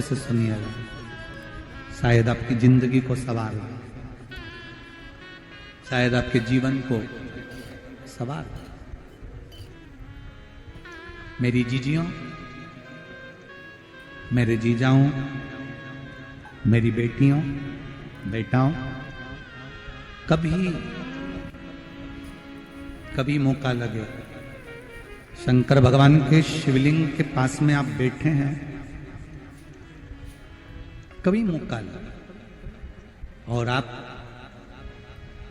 से सुनिएगा, शायद आपकी जिंदगी को सवार हो, शायद आपके जीवन को सवार हो। मेरी जीजियों, मेरे जीजाओं, मेरी बेटियों, बेटाओं, कभी मौका लगे, शंकर भगवान के शिवलिंग के पास में आप बैठे हैं, कभी मौका लगे और आप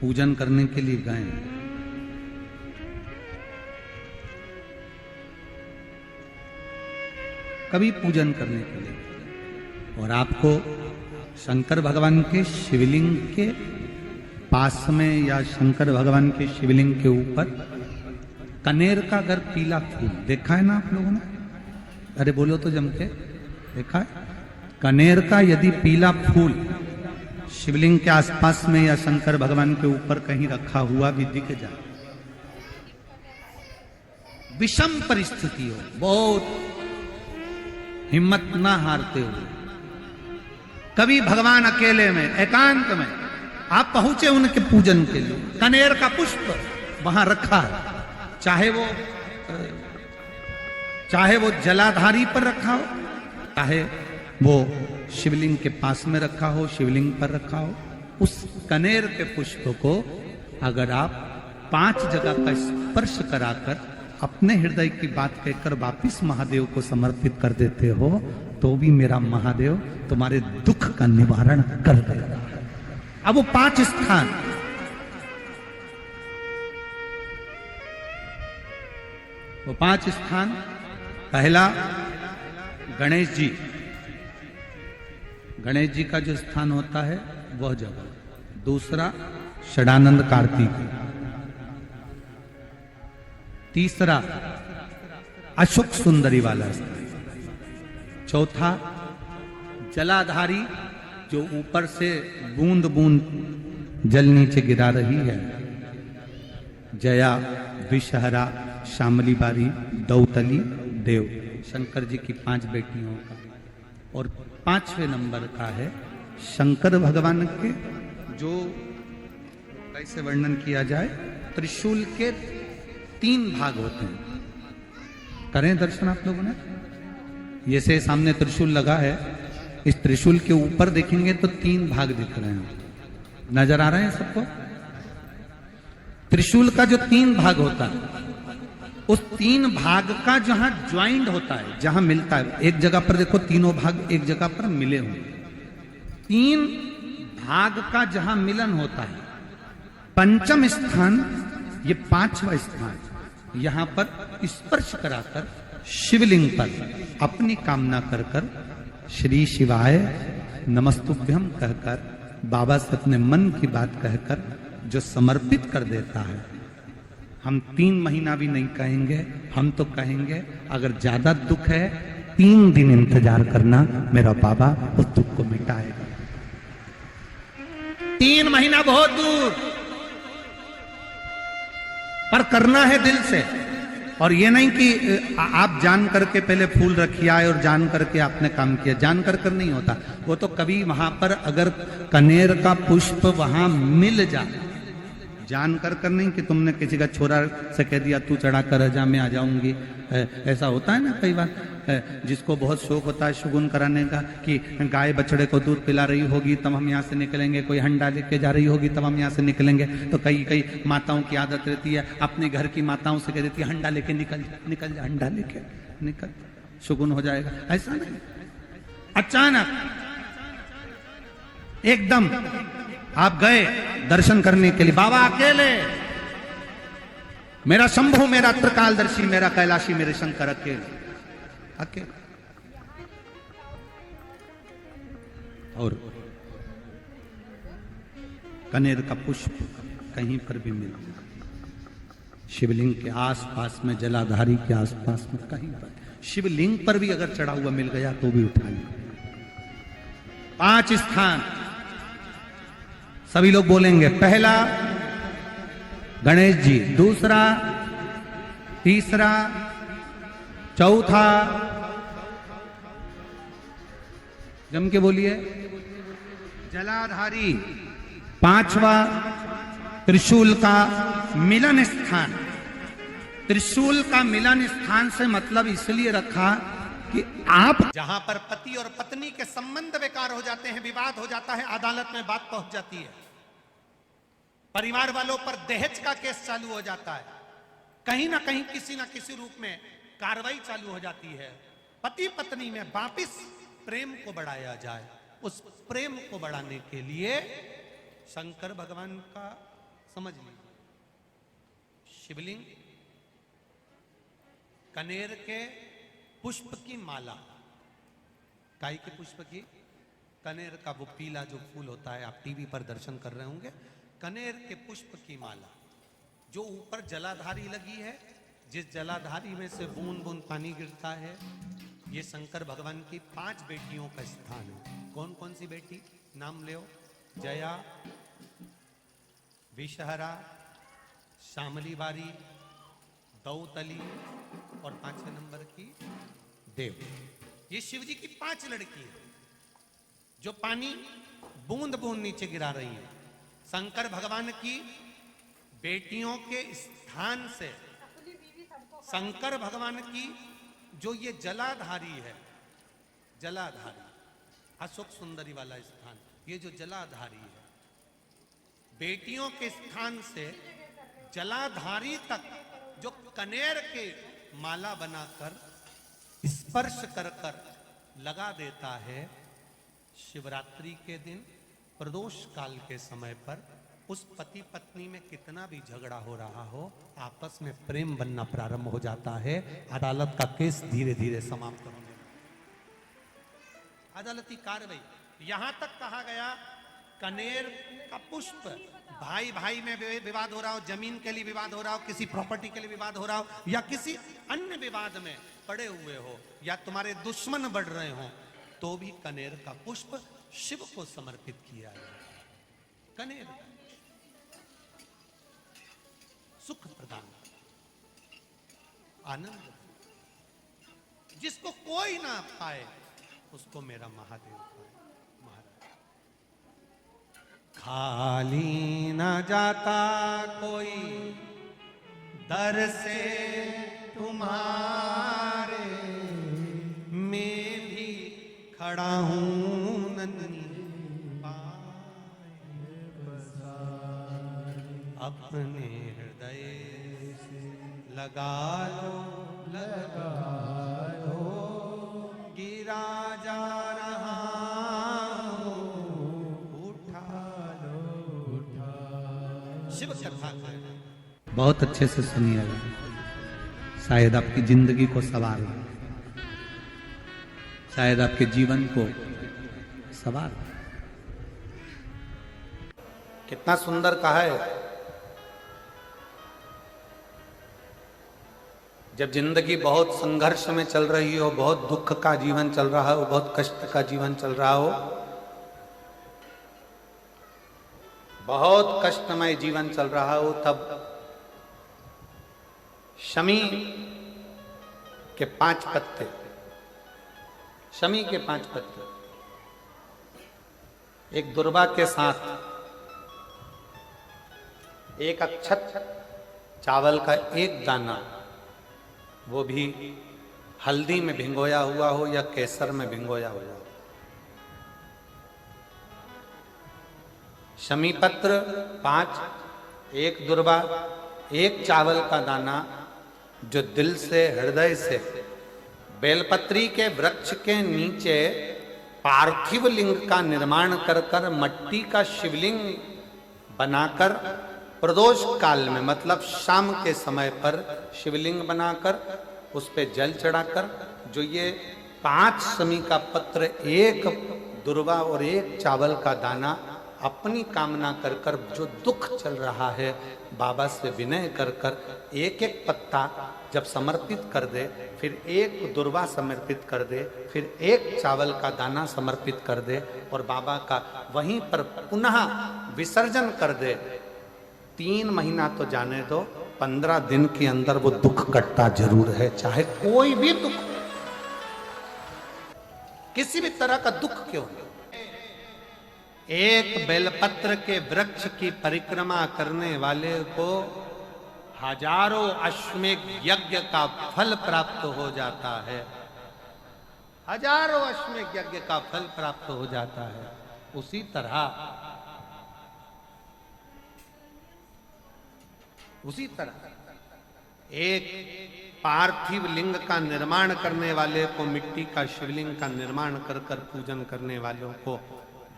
पूजन करने के लिए गए, कभी पूजन करने के लिए और आपको शंकर भगवान के शिवलिंग के पास में या शंकर भगवान के शिवलिंग के ऊपर कनेर का अगर पीला फूल देखा है ना आप लोगों ने, अरे बोलो तो जम के, देखा है? कनेर का यदि पीला फूल शिवलिंग के आसपास में या शंकर भगवान के ऊपर कहीं रखा हुआ भी दिख जाए, विषम परिस्थिति हो, बहुत हिम्मत ना हारते हुए, कभी भगवान अकेले में एकांत में आप पहुंचे उनके पूजन के लिए, कनेर का पुष्प वहां रखा है, चाहे वो जलाधारी पर रखा हो, चाहे वो शिवलिंग के पास में रखा हो, शिवलिंग पर रखा हो, उस कनेर के पुष्प को अगर आप 5 जगह का स्पर्श कराकर अपने हृदय की बात कहकर वापिस महादेव को समर्पित कर देते हो, तो भी मेरा महादेव तुम्हारे दुख का निवारण कर देगा। अब वो 5 स्थान, वो 5 स्थान, पहला गणेश जी, गणेश जी का जो स्थान होता है वह जगह, दूसरा षडानंद कार्तिक, तीसरा अशोक सुंदरी वाला स्थान, चौथा जलाधारी जो ऊपर से बूंद बूंद जल नीचे गिरा रही है, जया, विषहरा, शामली बारी, दौतली, देव, शंकर जी की 5 बेटियों का, और 5वें नंबर का है शंकर भगवान के, जो कैसे वर्णन किया जाए, त्रिशूल के 3 भाग होते हैं। करें दर्शन आप लोगों ने, ये से सामने त्रिशूल लगा है, इस त्रिशूल के ऊपर देखेंगे तो 3 भाग दिख रहे हैं, नजर आ रहे हैं सबको? त्रिशूल का जो 3 भाग होता है, उस 3 भाग का जहां ज्वाइंट होता है, जहां मिलता है, एक जगह पर देखो तीनों भाग एक जगह पर मिले हुए, 3 भाग का जहां मिलन होता है, 5वां स्थान, ये 5वां स्थान, यहां पर स्पर्श कराकर शिवलिंग पर अपनी कामना कर कर श्री शिवाय नमस्तुभ्यम कहकर बाबा से अपने मन की बात कहकर जो समर्पित कर देता है, हम 3 महीना भी नहीं कहेंगे, हम तो कहेंगे अगर ज्यादा दुख है 3 दिन इंतजार करना, मेरा बाबा उस दुख को मिटाएगा। 3 महीना बहुत दूर, पर करना है दिल से, और ये नहीं कि आप जान करके पहले फूल रखिए आए और जान करके आपने काम किया, जान कर नहीं होता वो तो, कभी वहां पर अगर कनेर का पुष्प वहां मिल जाए, जान कर नहीं कि तुमने किसी का छोरा से कह दिया तू चढ़ा कर जा मैं आ जाऊंगी, ऐसा होता है ना कई बार, जिसको बहुत शौक होता है शगुन कराने का, कि गाय बछड़े को दूध पिला रही होगी तब हम यहाँ से निकलेंगे, कोई हंडा लेके जा रही होगी तब हम यहाँ से निकलेंगे, तो कई माताओं की आदत रहती है, अपने घर की माताओं से कह देती है हंडा लेके निकल जा, हंडा लेके निकल, शगुन हो जाएगा। ऐसा नहीं, अचानक एकदम आप गए दर्शन करने के लिए, बाबा अकेले, मेरा शंभु, मेरा त्रिकालदर्शी, मेरा कैलाशी, मेरे शंकर अकेले, और कनेर का पुष्प कहीं पर भी मिला, शिवलिंग के आसपास में, जलाधारी के आसपास में, कहीं पर, शिवलिंग पर भी अगर चढ़ा हुआ मिल गया तो भी उठा लिया। 5 स्थान सभी लोग बोलेंगे, पहला गणेश जी, दूसरा, तीसरा, चौथा, जम के बोलिए। जलाधारी, पांचवा त्रिशूल का मिलन स्थान। त्रिशूल का मिलन स्थान से मतलब इसलिए रखा कि आप जहां पर पति और पत्नी के संबंध बेकार हो जाते हैं, विवाद हो जाता है, अदालत में बात पहुंच जाती है, परिवार वालों पर दहेज का केस चालू हो जाता है, कहीं ना कहीं किसी ना किसी रूप में कार्रवाई चालू हो जाती है, पति पत्नी में वापिस प्रेम को बढ़ाया जाए, उस प्रेम को बढ़ाने के लिए शंकर भगवान का समझ लीजिए शिवलिंग, कनेर के पुष्प की माला, गाय के पुष्प की, कनेर का वो पीला जो फूल होता है, आप टीवी पर दर्शन कर रहे होंगे, कनेर के पुष्प की माला जो ऊपर जलाधारी लगी है, जिस जलाधारी में से बूंद बूंद पानी गिरता है, ये शंकर भगवान की 5 बेटियों का स्थान है। कौन कौन सी बेटी नाम ले? जया, विषहरा, श्यामली बारी, दौतली और 5वें नंबर की देव। ये शिव जी की 5 लड़की है जो पानी बूंद बूंद नीचे गिरा रही है। शंकर भगवान की बेटियों के स्थान से शंकर भगवान की जो ये जलाधारी है, जलाधारी अशोक सुंदरी वाला स्थान, ये जो जलाधारी है, बेटियों के स्थान से जलाधारी तक जो कनेर के माला बनाकर स्पर्श कर कर लगा देता है, शिवरात्रि के दिन प्रदोष काल के समय पर उस पति पत्नी में कितना भी झगड़ा हो रहा हो, आपस में प्रेम बनना प्रारंभ हो जाता है। अदालत का केस धीरे धीरे समाप्त होने लगता है। अदालती कार्रवाई यहां तक कहा गया, कनेर का पुष्प, भाई भाई में विवाद हो रहा हो, जमीन के लिए विवाद हो रहा हो, किसी प्रॉपर्टी के लिए विवाद हो रहा हो, या किसी अन्य विवाद में पड़े हुए हो, या तुम्हारे दुश्मन बढ़ रहे हो, तो भी कनेर का पुष्प शिव को समर्पित किया जाए। कनेर का सुख प्रदान, आनंद, जिसको कोई ना पाए उसको मेरा महादेव पाए। खाली न जाता कोई दर से तुम्हारे, मैं भी खड़ा हूं नन्ही पाए बसाए, अपने हृदय से लगा लो, लगा लो, गिरा जा रहा शिव कथा बहुत अच्छे से सुनिएगा, शायद आपकी जिंदगी को सवार हो, शायद आपके जीवन को सवार हो। कितना सुंदर कहा है। जब जिंदगी बहुत संघर्ष में चल रही हो, बहुत दुख का जीवन चल रहा हो, बहुत कष्ट का जीवन चल रहा हो, बहुत कष्टमय जीवन चल रहा हो, तब शमी के 5 पत्ते, शमी के 5 पत्ते, एक दुर्वा के साथ एक अक्षत चावल का एक दाना, वो भी हल्दी में भिंगोया हुआ हो या केसर में भिंगोया हुआ हो, शमी पत्र 5, एक दुर्वा, एक चावल का दाना, जो दिल से हृदय से बेलपत्री के वृक्ष के नीचे पार्थिव लिंग का निर्माण कर कर मट्टी का शिवलिंग बनाकर प्रदोष काल में, मतलब शाम के समय पर शिवलिंग बनाकर उस पे जल चढ़ाकर, जो ये 5 शमी का पत्र, एक दुर्वा और एक चावल का दाना, अपनी कामना कर कर, जो दुख चल रहा है, बाबा से विनय कर कर एक एक पत्ता जब समर्पित कर दे, फिर एक दुर्वा समर्पित कर दे, फिर एक चावल का दाना समर्पित कर दे और बाबा का वहीं पर पुनः विसर्जन कर दे, 3 महीना तो जाने दो, 15 दिन के अंदर वो दुख कटता जरूर है, चाहे कोई भी दुख। किसी भी तरह का दुख क्यों हो, एक बेलपत्र के वृक्ष की परिक्रमा करने वाले को हजारों अश्वमेध यज्ञ का फल प्राप्त हो जाता है। हजारों अश्वमेध यज्ञ का फल प्राप्त हो जाता है। उसी तरह एक पार्थिव लिंग का निर्माण करने वाले को, मिट्टी का शिवलिंग का निर्माण कर कर पूजन करने वालों को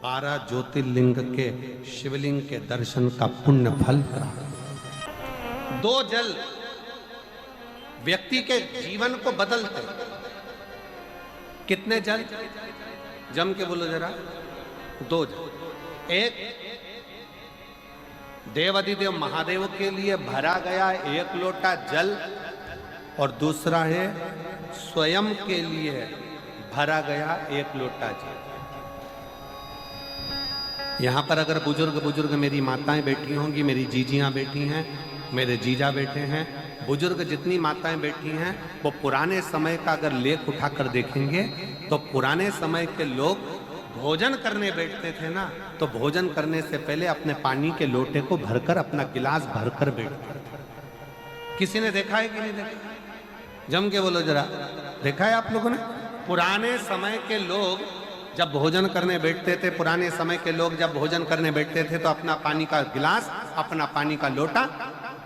12 ज्योतिर्लिंग के शिवलिंग के दर्शन का पुण्य फल प्राप्त। 2 जल व्यक्ति के जीवन को बदलते। कितने जल? जम के बोलो जरा। 2 जल। एक देवाधिदेव महादेव के लिए भरा गया 1 लोटा जल, और दूसरा है स्वयं के लिए भरा गया 1 लोटा जल। यहां पर अगर बुजुर्ग मेरी माताएं बैठी होंगी, मेरी जीजियां बैठी हैं, मेरे जीजा बैठे हैं, बुजुर्ग जितनी माताएं बैठी हैं, वो पुराने समय का अगर लेख उठाकर देखेंगे तो पुराने समय के लोग भोजन करने बैठते थे ना, तो भोजन करने से पहले अपने पानी के लोटे को भरकर, अपना गिलास भरकर बैठते थे। किसी ने देखा है कि नहीं देखा? जम के बोलो जरा। देखा है आप लोगों ने? पुराने समय के लोग जब भोजन करने बैठते थे, पुराने समय के लोग जब भोजन करने बैठते थे तो अपना पानी का गिलास, अपना पानी का लोटा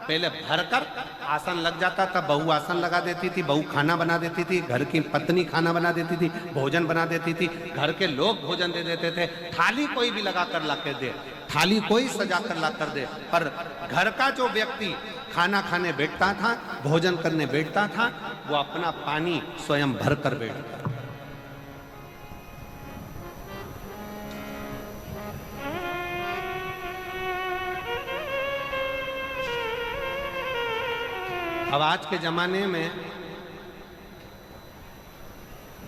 पहले भरकर आसन लग जाता था। बहू आसन लगा देती थी, बहू खाना बना देती थी, घर की पत्नी खाना बना देती थी, भोजन बना देती थी, घर के लोग भोजन दे देते थे। थाली कोई भी लगा कर ला कर दे, थाली कोई सजा कर ला कर दे, पर घर का जो व्यक्ति खाना खाने बैठता था, भोजन करने बैठता था, वो अपना पानी स्वयं भर कर बैठता। अब आज के जमाने में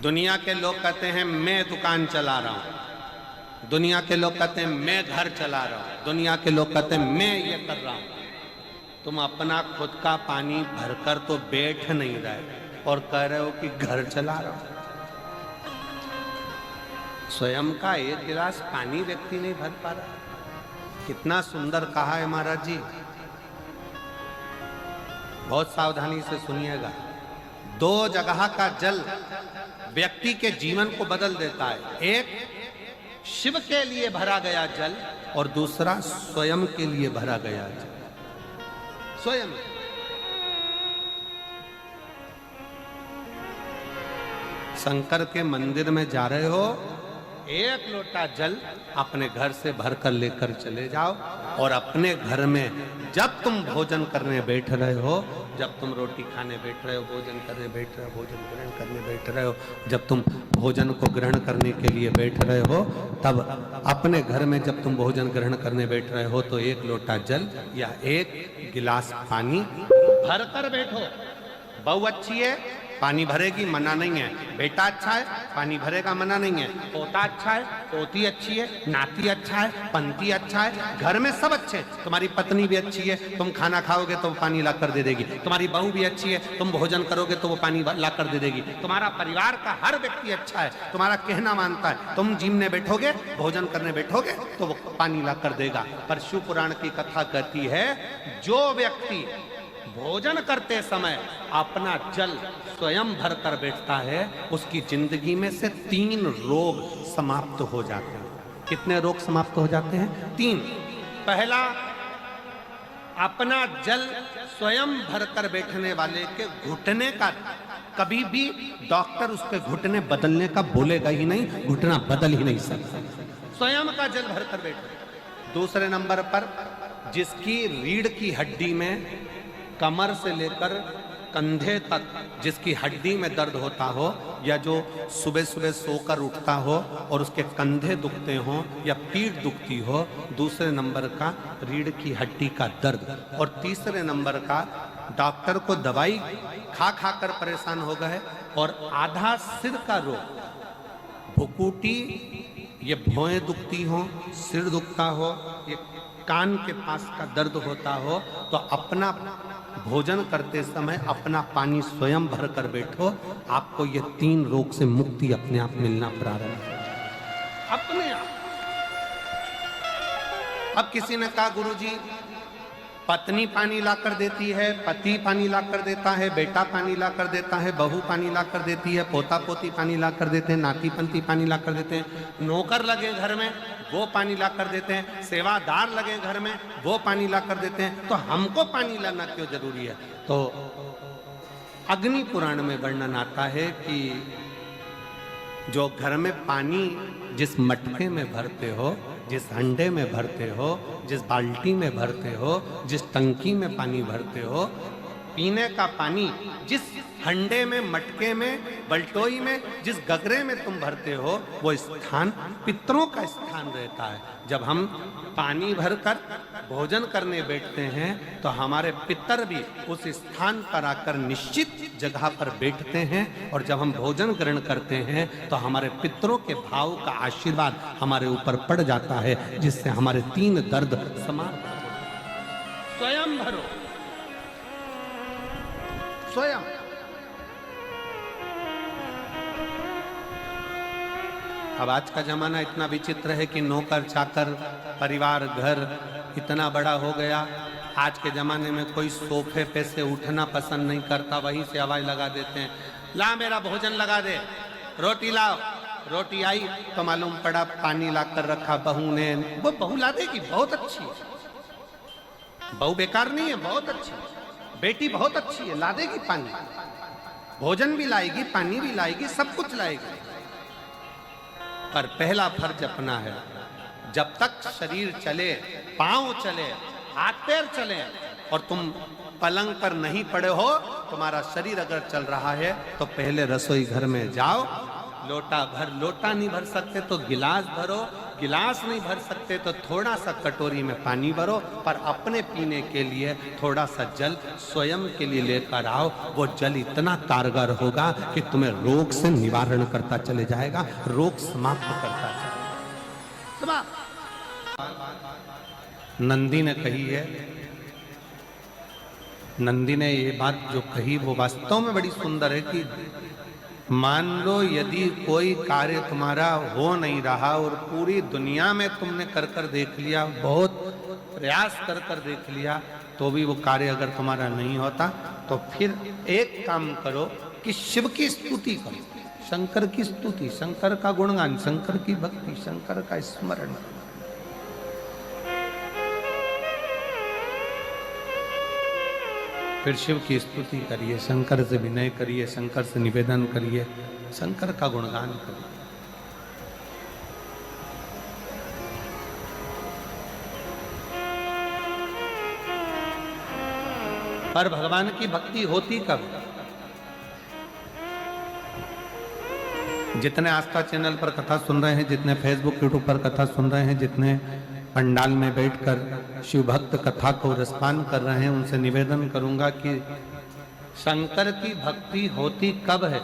दुनिया के लोग कहते हैं मैं दुकान चला रहा हूं, दुनिया के लोग कहते हैं मैं घर चला रहा हूं, दुनिया के लोग कहते हैं मैं ये कर रहा हूं। तुम अपना खुद का पानी भरकर तो बैठ नहीं रहे और कह रहे हो कि घर चला रहा हूं। स्वयं का 1 गिलास पानी व्यक्ति नहीं भर पा रहा। कितना सुंदर कहा है महाराज जी। बहुत सावधानी से सुनिएगा। 2 जगह का जल व्यक्ति के जीवन को बदल देता है। एक शिव के लिए भरा गया जल, और दूसरा स्वयं के लिए भरा गया जल। स्वयं शंकर के मंदिर में जा रहे हो, 1 लोटा जल अपने घर से भरकर लेकर चले जाओ, और अपने घर में जब तुम भोजन करने बैठ रहे हो, जब तुम रोटी खाने बैठ रहे हो, भोजन करने बैठ रहे हो, भोजन ग्रहण करने बैठ रहे हो, जब तुम भोजन को ग्रहण करने के लिए बैठ रहे हो, तब अपने घर में जब तुम भोजन ग्रहण करने बैठ रहे हो तो 1 लोटा जल या 1 गिलास पानी भरकर बैठो। बहू अच्छी है, पानी भरेगी, मना नहीं है। बेटा अच्छा है, पानी भरेगा, मना नहीं है। पोता अच्छा है, पोती अच्छी है, नाती अच्छा है, पंती अच्छा है, घर में सब अच्छे। तुम्हारी पत्नी भी अच्छी है, तुम खाना खाओगे तो वो पानी ला कर दे देगी। तुम्हारी बहू भी अच्छी है, तुम भोजन करोगे तो वो पानी ला कर दे देगी। तुम्हारा परिवार का हर व्यक्ति अच्छा है, तुम्हारा कहना मानता है। तुम जिमने बैठोगे, भोजन करने बैठोगे तो वो पानी ला कर देगा। पर शिव पुराण की कथा कहती है, जो व्यक्ति भोजन करते समय अपना जल स्वयं भर कर बैठता है, उसकी जिंदगी में से 3 रोग समाप्त हो जाते हैं। कितने रोग समाप्त हो जाते हैं? 3। पहला, अपना जल स्वयं भर कर बैठने वाले के घुटने का कभी भी डॉक्टर उसके घुटने बदलने का बोलेगा ही नहीं, घुटना बदल ही नहीं सकता। स्वयं का जल भर कर बैठे। दूसरे नंबर पर, जिसकी रीढ़ की हड्डी में कमर से लेकर कंधे तक जिसकी हड्डी में दर्द होता हो, या जो सुबह सुबह सोकर उठता हो और उसके कंधे दुखते हो या पीठ दुखती हो। दूसरे नंबर का रीढ़ की हड्डी का दर्द। और तीसरे नंबर का, डॉक्टर को दवाई खा खा कर परेशान हो गए और आधा सिर का रोग, भुकुटी, ये भौएं दुखती हो, सिर दुखता हो, ये कान के पास का दर्द होता हो, तो अपना भोजन करते समय अपना पानी स्वयं भर कर बैठो, आपको ये 3 रोग से मुक्ति अपने आप मिलना प्रारंभ हो अपने आप। अब किसी ने कहा गुरुजी पत्नी पानी ला कर देती है, पति पानी ला कर देता है, बेटा पानी ला कर देता है, बहू पानी ला कर देती है, पोता पोती पानी ला कर देते हैं, नाती पंती पानी ला कर देते हैं, नौकर लगे घर में वो पानी ला कर देते हैं, सेवादार लगे घर में वो पानी ला कर देते हैं, तो हमको पानी लाना क्यों जरूरी है? तो अग्नि पुराण में वर्णन आता है कि जो घर में पानी जिस मटके में भरते हो, जिस हंडे में भरते हो, जिस बाल्टी में भरते हो, जिस टंकी में पानी भरते हो, पीने का पानी जिस हंडे में, मटके में, बल्टोई में, जिस गगरे में तुम भरते हो, वो स्थान पितरों का स्थान रहता है। जब हम पानी भरकर भोजन करने बैठते हैं तो हमारे पितर भी उस स्थान पर आकर निश्चित जगह पर बैठते हैं, और जब हम भोजन ग्रहण करते हैं तो हमारे पितरों के भाव का आशीर्वाद हमारे ऊपर पड़ जाता है, जिससे हमारे 3 दर्द समाप्त हो। स्वयं भरो, स्वयं। अब आज का जमाना इतना विचित्र है कि नौकर चाकर परिवार घर इतना बड़ा हो गया। आज के जमाने में कोई सोफे पे से उठना पसंद नहीं करता, वहीं से आवाज लगा देते हैं, ला मेरा भोजन लगा दे, रोटी लाओ। रोटी आई तो मालूम पड़ा पानी ला कर रखा बहू ने। वो बहू ला देगी, बहुत अच्छी है, बहू बेकार नहीं है, बहुत अच्छी है, बेटी बहुत अच्छी है, ला देगी पानी, भोजन भी लाएगी, पानी भी लाएगी, सब कुछ लाएगी। पर पहला फर्ज अपना है, जब तक शरीर चले, पांव चले, हाथ पैर चले और तुम पलंग पर नहीं पड़े हो, तुम्हारा शरीर अगर चल रहा है तो पहले रसोई घर में जाओ, लोटा भर, लोटा नहीं भर सकते तो गिलास भरो, गिलास नहीं भर सकते तो थोड़ा सा कटोरी में पानी भरो, पर अपने पीने के लिए थोड़ा सा जल स्वयं के लिए लेकर आओ। वो जल इतना कारगर होगा कि तुम्हें रोग से निवारण करता चले जाएगा, रोग समाप्त करता चलेगा। नंदी ने कही है, नंदी ने ये बात जो कही वो वास्तव में बड़ी सुंदर है कि मान लो यदि कोई कार्य तुम्हारा हो नहीं रहा और पूरी दुनिया में तुमने कर कर देख लिया, बहुत प्रयास कर कर देख लिया, तो भी वो कार्य अगर तुम्हारा नहीं होता, तो फिर एक काम करो कि शिव की स्तुति करो, शंकर की स्तुति, शंकर का गुणगान, शंकर की भक्ति, शंकर का स्मरण। फिर शिव की स्तुति करिए, शंकर से विनय करिए, शंकर से निवेदन करिए, शंकर का गुणगान करिए। पर भगवान की भक्ति होती कब? जितने आस्था चैनल पर कथा सुन रहे हैं, जितने फेसबुक यूट्यूब पर कथा सुन रहे हैं, जितने पंडाल में बैठकर शिव भक्त कथा को रसपान कर रहे हैं, उनसे निवेदन करूंगा कि शंकर की भक्ति होती कब है,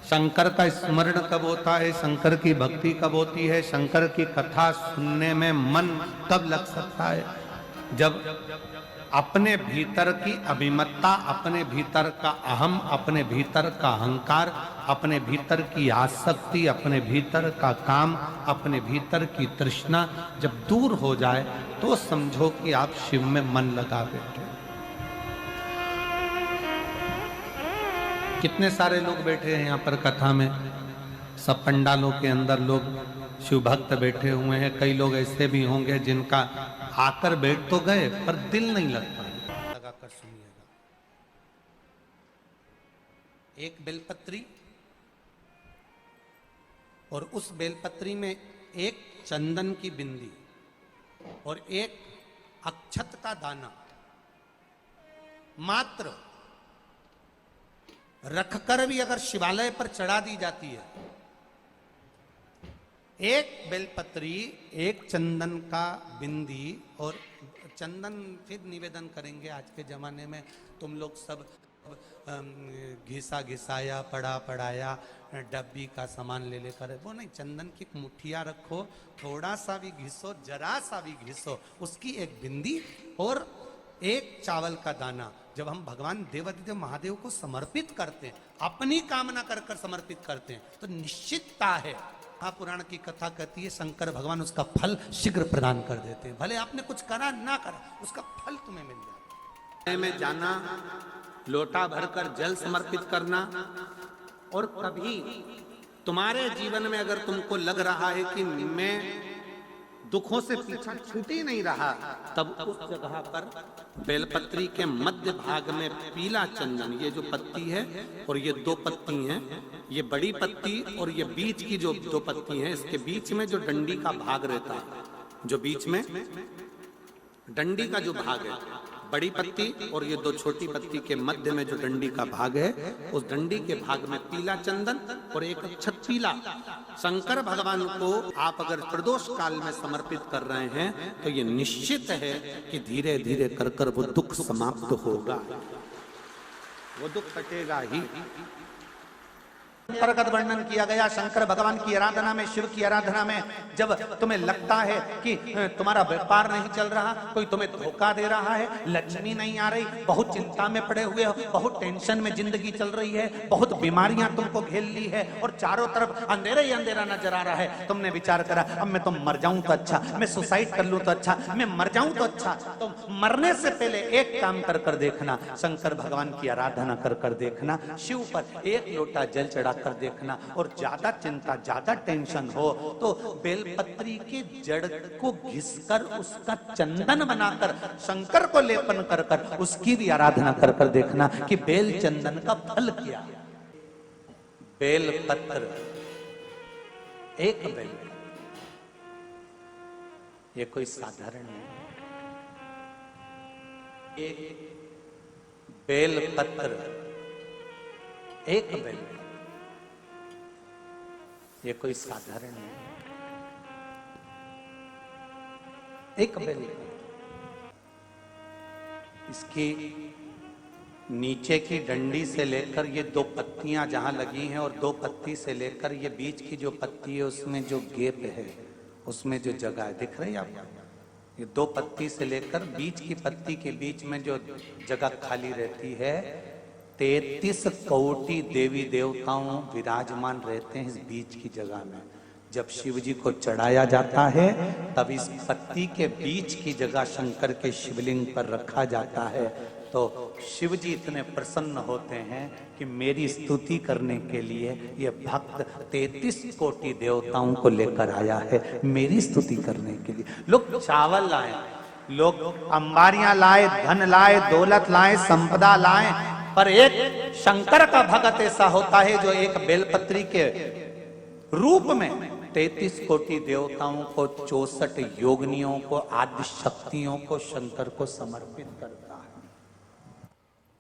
शंकर का स्मरण कब होता है, शंकर की भक्ति कब होती है, शंकर की कथा सुनने में मन कब लग सकता है? जब अपने भीतर की अभिमत्ता, अपने भीतर का अहम, अपने भीतर का अहंकार, अपने भीतर की आसक्ति, अपने भीतर का काम, अपने भीतर की तृष्णा जब दूर हो जाए तो समझो कि आप शिव में मन लगा बैठे। कितने सारे लोग बैठे हैं यहाँ पर कथा में, सब पंडालों के अंदर लोग शिव भक्त बैठे हुए हैं। कई लोग ऐसे भी होंगे जिनका आकर बैठ तो गए पर दिल नहीं लगता। लगाकर सुनिएगा, एक बेलपत्री और उस बेलपत्री में एक चंदन की बिंदी और एक अक्षत का दाना मात्र रखकर भी अगर शिवालय पर चढ़ा दी जाती है, एक बेलपत्री, एक चंदन का बिंदी और चंदन फिर निवेदन करेंगे। आज के जमाने में तुम लोग सब घिसा घिसाया, पड़ा पड़ाया, डब्बी का सामान ले लेकर, वो नहीं, चंदन की मुठिया रखो, थोड़ा सा भी घिसो, जरा सा भी घिसो, उसकी एक बिंदी और एक चावल का दाना जब हम भगवान देवादिदेव महादेव को समर्पित करते हैं, अपनी कामना कर कर समर्पित करते हैं, तो निश्चितता है। महापुराण की कथा कहती है शंकर भगवान उसका फल शीघ्र प्रदान कर देते हैं। भले आपने कुछ करा ना करा, उसका फल तुम्हें मिल जाए। में जाना, लोटा भरकर जल समर्पित करना, और कभी तुम्हारे जीवन में अगर तुमको लग रहा है कि मैं दुखों से पीछा छूट ही नहीं रहा, तब उस जगह पर बेलपत्री के मध्य भाग में पीला चंदन, ये जो पत्ती है और ये दो पत्ती हैं, ये बड़ी पत्ती और ये बीच की जो दो पत्ती हैं, इसके बीच में जो डंडी का भाग रहता है, जो बीच में डंडी का जो भाग है, बड़ी पत्ती और ये दो छोटी पत्ती के मध्य में जो डंडी का भाग है, उस डंडी के भाग में पीला चंदन और एक अक्षत पीला शंकर भगवान को आप अगर प्रदोष काल में समर्पित कर रहे हैं, तो ये निश्चित है कि धीरे धीरे कर कर वो दुख समाप्त होगा, वो दुख कटेगा ही। प्रगत वर्णन किया गया शंकर भगवान की आराधना में, शिव की आराधना में, जब तुम्हें लगता है कि तुम्हारा व्यापार नहीं चल रहा, कोई तुम्हें धोखा दे रहा है, लक्ष्मी नहीं आ रही, बहुत चिंता में पड़े हुए हो, बहुत टेंशन में जिंदगी चल रही है, बहुत बीमारियां तुमको घेर ली है और चारों तरफ अंधेरा ही अंधेरा नजर आ रहा है, तुमने विचार करा अब मैं तो मर जाऊं तो अच्छा, मैं सुसाइड कर लूं तो अच्छा, मैं मर जाऊं तो अच्छा, तो मरने से पहले एक काम कर कर देखना, शंकर भगवान की आराधना कर कर देखना, शिव पर एक लोटा जल चढ़ा कर देखना, और ज्यादा चिंता ज्यादा टेंशन हो तो बेलपत्री के जड़ को घिसकर उसका चंदन बनाकर शंकर को लेपन कर कर उसकी भी आराधना कर कर देखना कि बेल चंदन का फल क्या। बेल पत्र, एक बेल, ये कोई साधारण नहीं, एक बेल पत्र, एक बेल, ये कोई साधारण नहीं, एक बेल। इसकी नीचे की डंडी से लेकर ये दो पत्तियां जहां लगी हैं, और दो पत्ती से लेकर ये बीच की जो पत्ती है उसमें जो गैप है, उसमें जो जगह है, दिख रही है आपको? ये दो पत्ती से लेकर बीच की पत्ती के बीच में जो जगह खाली रहती है, 33 कोटि देवी देवताओं विराजमान रहते हैं इस बीच की जगह में। जब शिव जी को चढ़ाया जाता है तब इस पत्ती के बीच की जगह शंकर के शिवलिंग पर रखा जाता है, तो शिव जी इतने प्रसन्न होते हैं कि मेरी स्तुति करने के लिए ये भक्त 33 कोटि देवताओं को लेकर आया है, मेरी स्तुति करने के लिए। लोग चावल लाए, लोग अंबारियां लाए, धन लाए, दौलत लाए, संपदा लाए, पर एक शंकर का भगत ऐसा होता है जो एक बेलपत्री के रूप में 33 कोटि देवताओं को, 64 योगिनियों को, आदि शक्तियों को शंकर को समर्पित करता है।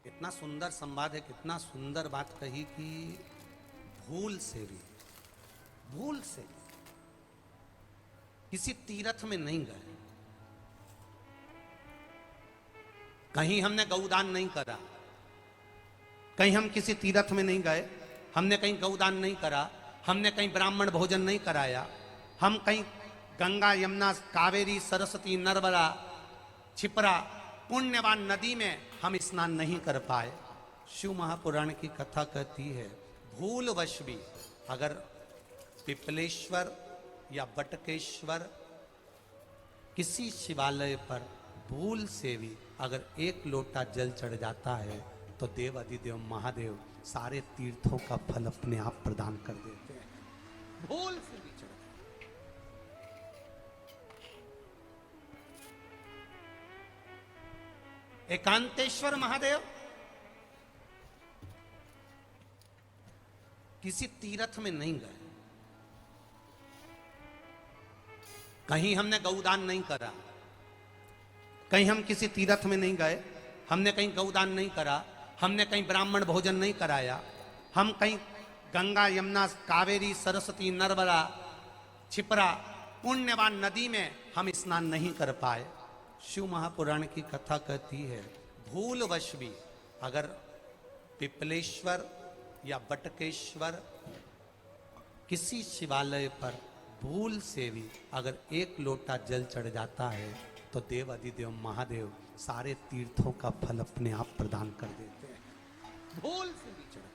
कितना सुंदर संवाद है, कितना सुंदर बात कही कि भूल से किसी तीर्थ में नहीं गए, कहीं हमने गौदान नहीं करा, कहीं हम किसी तीर्थ में नहीं गए, हमने कहीं गौदान नहीं करा, हमने कहीं ब्राह्मण भोजन नहीं कराया, हम कहीं गंगा यमुना कावेरी सरस्वती नर्मदा छिपरा पुण्यवान नदी में हम स्नान नहीं कर पाए। शिव महापुराण की कथा कहती है भूलवश भी अगर पिपलेश्वर या बटकेश्वर किसी शिवालय पर भूल से भी अगर एक लोटा जल चढ़ जाता है तो देव अधिदेव महादेव सारे तीर्थों का फल अपने आप प्रदान कर देते हैं। भूल से भी चढ़ एकांतेश्वर महादेव किसी तीर्थ में नहीं गए, कहीं हमने गौदान नहीं करा, कहीं हम किसी तीर्थ में नहीं गए, हमने कहीं गौदान नहीं करा, हमने कहीं ब्राह्मण भोजन नहीं कराया, हम कहीं गंगा यमुना कावेरी सरस्वती नर्मदा छिपरा पुण्यवान नदी में हम स्नान नहीं कर पाए। शिव महापुराण की कथा कहती है भूलवश भी अगर पिपलेश्वर या बटकेश्वर किसी शिवालय पर भूल से भी अगर एक लोटा जल चढ़ जाता है तो देव अधिदेव महादेव सारे तीर्थों का फल अपने आप प्रदान कर देते हैं। भूल से भी चढ़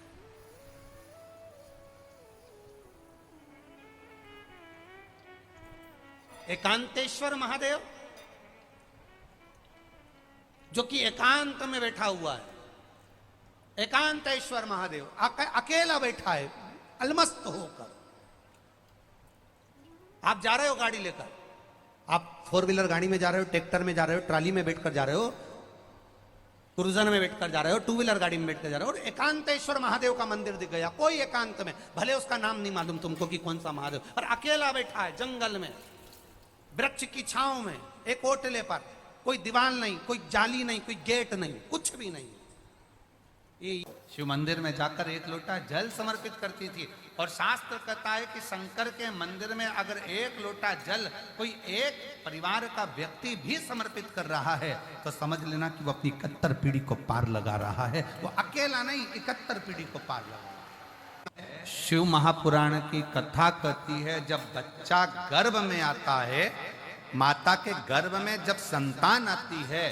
एकांतेश्वर महादेव जो कि एकांत में बैठा हुआ है, एकांतेश्वर महादेव अकेला बैठा है अलमस्त होकर। आप जा रहे हो गाड़ी लेकर, आप 4 व्हीलर गाड़ी में जा रहे हो, ट्रैक्टर में जा रहे हो, ट्राली में बैठकर जा रहे हो, क्रूजर में बैठकर जा रहे हो, 2 व्हीलर गाड़ी में बैठकर जा रहे हो, और एकांतेश्वर महादेव का मंदिर दिख गया, कोई एकांत में, भले उसका नाम नहीं मालूम तुमको कि कौन सा महादेव, और अकेला बैठा है जंगल में, वृक्ष की छांव में, एक ओटले पर, कोई दीवार नहीं, कोई जाली नहीं, कोई गेट नहीं, कुछ भी नहीं। ये शिव मंदिर में जाकर 1 लोटा जल समर्पित करती थी, और शास्त्र कहता है कि शंकर के मंदिर में अगर 1 लोटा जल कोई एक परिवार का व्यक्ति भी समर्पित कर रहा है तो समझ लेना कि वो अपनी 71 पीढ़ी को पार लगा रहा है। वो अकेला नहीं, 71 पीढ़ी को पार लगा रहा है। शिव महापुराण की कथा कहती है जब बच्चा गर्भ में आता है, माता के गर्भ में जब संतान आती है,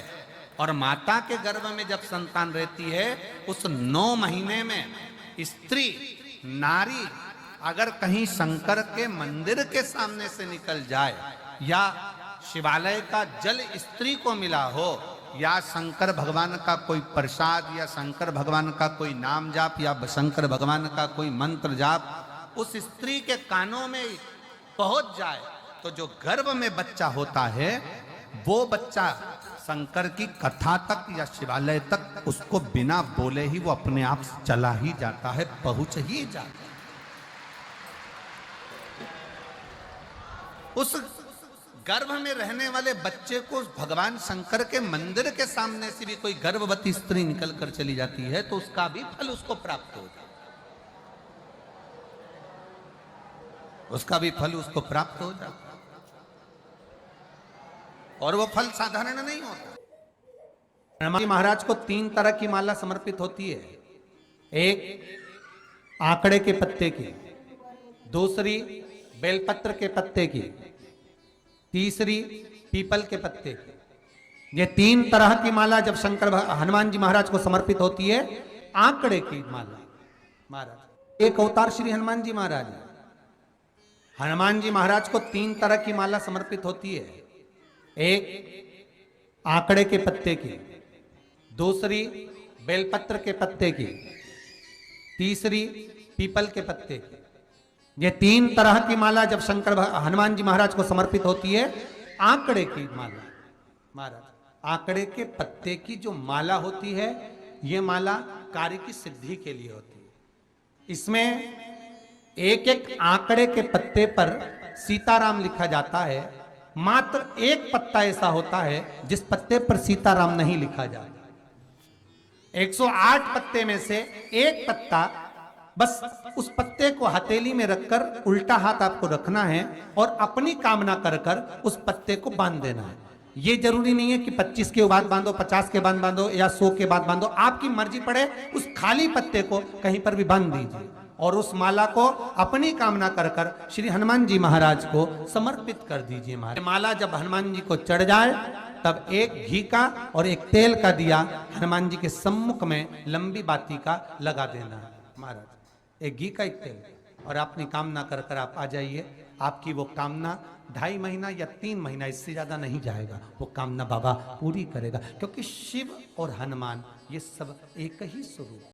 और माता के गर्भ में जब संतान रहती है, उस 9 महीने में स्त्री नारी अगर कहीं शंकर के मंदिर के सामने से निकल जाए, या शिवालय का जल स्त्री को मिला हो, या शंकर भगवान का कोई प्रसाद, या शंकर भगवान का कोई नाम जाप, या शंकर भगवान का कोई मंत्र जाप उस स्त्री के कानों में पहुंच जाए, तो जो गर्भ में बच्चा होता है वो बच्चा शंकर की कथा तक या शिवालय तक उसको बिना बोले ही वो अपने आप चला ही जाता है, पहुंच ही जाता है। उस गर्भ में रहने वाले बच्चे को भगवान शंकर के मंदिर के सामने से भी कोई गर्भवती स्त्री निकल कर चली जाती है तो उसका भी फल उसको प्राप्त हो जाता है, उसका भी फल उसको प्राप्त हो जाता है। और वो फल साधारण नहीं होता। हनुमान जी महाराज को 3 तरह की माला समर्पित होती है, एक आंकड़े के पत्ते की, दूसरी बेलपत्र के पत्ते की, तीसरी पीपल के पत्ते की। ये 3 तरह की माला जब हनुमान जी महाराज को समर्पित होती है, आंकड़े की माला महाराज एक अवतार श्री हनुमान जी महाराज, हनुमान जी महाराज को 3 तरह की माला समर्पित होती है, एक आंकड़े के पत्ते की, दूसरी बेलपत्र के पत्ते की, तीसरी पीपल के पत्ते की। ये 3 तरह की माला जब हनुमान जी महाराज को समर्पित होती है, आंकड़े की माला महाराज, आंकड़े के पत्ते की जो माला होती है, ये माला कार्य की सिद्धि के लिए होती है। इसमें एक एक आंकड़े के पत्ते पर सीताराम लिखा जाता है, मात्र एक पत्ता ऐसा होता है जिस पत्ते पर सीताराम नहीं लिखा जाता। 108 पत्ते में से एक पत्ता, बस उस पत्ते को हथेली में रखकर उल्टा हाथ आपको रखना है और अपनी कामना कर कर उस पत्ते को बांध देना है। ये जरूरी नहीं है कि 25 के बाद बांधो, 50 के बाद बांधो या 100 के बाद बांधो, आपकी मर्जी पड़े उस खाली पत्ते को कहीं पर भी बांध दीजिए और उस माला को अपनी कामना कर कर श्री हनुमान जी महाराज को समर्पित कर दीजिए। माला जब हनुमान जी को चढ़ जाए तब एक घी का और एक तेल का दिया हनुमान जी के सम्मुख में लंबी बाती का लगा देना है महाराज, एक घी का एक तेल, और अपनी कामना कर कर आप आ जाइए। आपकी वो कामना 2.5 महीना या 3 महीना, इससे ज्यादा नहीं जाएगा, वो कामना बाबा पूरी करेगा, क्योंकि शिव और हनुमान ये सब एक ही स्वरूप।